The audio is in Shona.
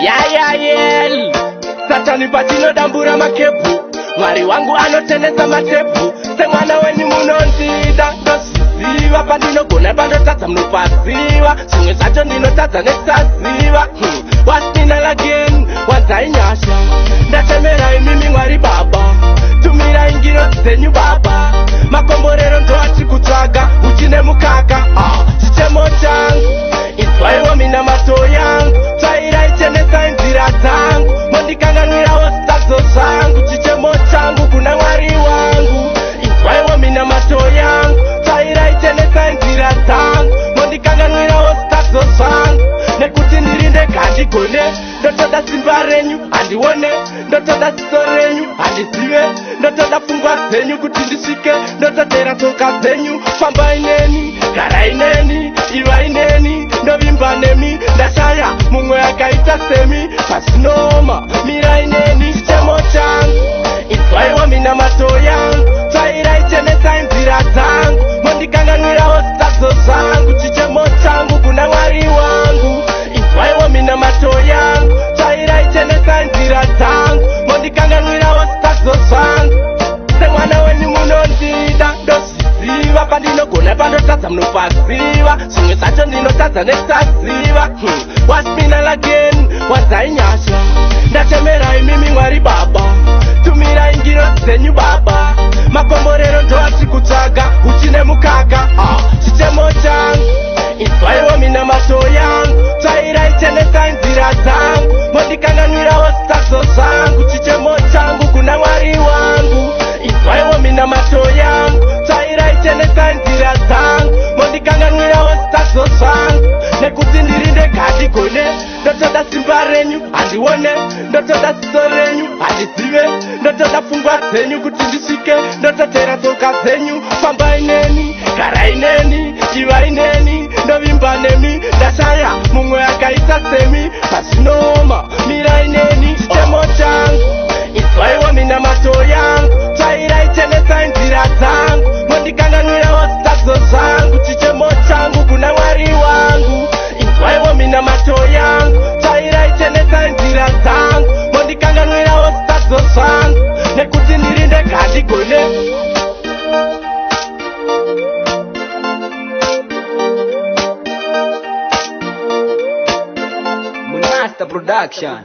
Yayayel Satani patino dambura makebu Mwari wangu anoteneza matebu Se mwana weni munondida Dosiziwa pandino gona pando tata mnopasiwa Sunge sacho ndino tata netaziwa Wastina again Wazainyasha Ndatemera imimi mwari baba Tumira ingiro zenyu baba Makomborero ndo achikutaga Uchine mukaka Chichemo changu Itwaiwa mina mato yangu Twaira ichenesa inzira zangu Mondikanganwira hostazo zangu Chichemo changu kuna mwari wangu Itwaiwa mina mato yangu Twaira ichenesa inzira zangu Mondikanganwira hostazo zangu Nekuti ndirinde kandigone Ndotoda simba renyu andione Ndotoda siso renyu andisiwe Ndotoda fungwa zenyu kuti ndishike Ndototera toka zenyu Famba ineni, gara ineni, iwa ineni Ndovimba nemi, ndashaya mumwe akaita semi Pasinoma, mira ineni, chichemo changu Itwaiwa mina mato yangu Twaira ichenesa inzira zangu Mondikanganwira hostazo zangu Chichemo changu kuna mwari wangu Itwaiwa mina mato yangu Twaira ichenesa inzira zangu Mondikanganwira hostazo zangu Se mwana weni munondida Dosiziwa pandino gona pando tata mnopasiwa Sunge sacho ndino tata netaziwa Waspina again Wazainyasha Ndatemera imimi mwari baba Tumira ingiro zenyu baba Makomborero ndo achikutaga Uchine mukaka Chichemo changu Itwaiwa mina mato yangu Twaira ichenesa inzira zangu Mondikanganwira hostazo zangu Chichemo changu kuna mwari wangu Itwaiwa mina mato yangu Twaira ichenesa inzira zangu Mondikanganwira hostazo zangu Nekuti ndirinde kandigone Ndotoda simba renyu andione Ndotoda siso renyu andisiwe Ndotoda fungwa zenyu kuti ndishike Ndototera toka zenyu Famba ineni, gara ineni, iwa ineni Ndovimba nemi, ndashaya mumwe akaita semi Pasinoma, mira ineni, chichemo changu Itwaiwa mina mato yangu Twaira ichenesa inzira zangu Mondikanganwira hostazo zangu Chichemo changu kuna mwari wangu Itwaiwa mina mato yangu Twaira ichenesa inzira zangu Mondikanganwira hostazo zangu Nekuti ndirinde kandigone Munasta Production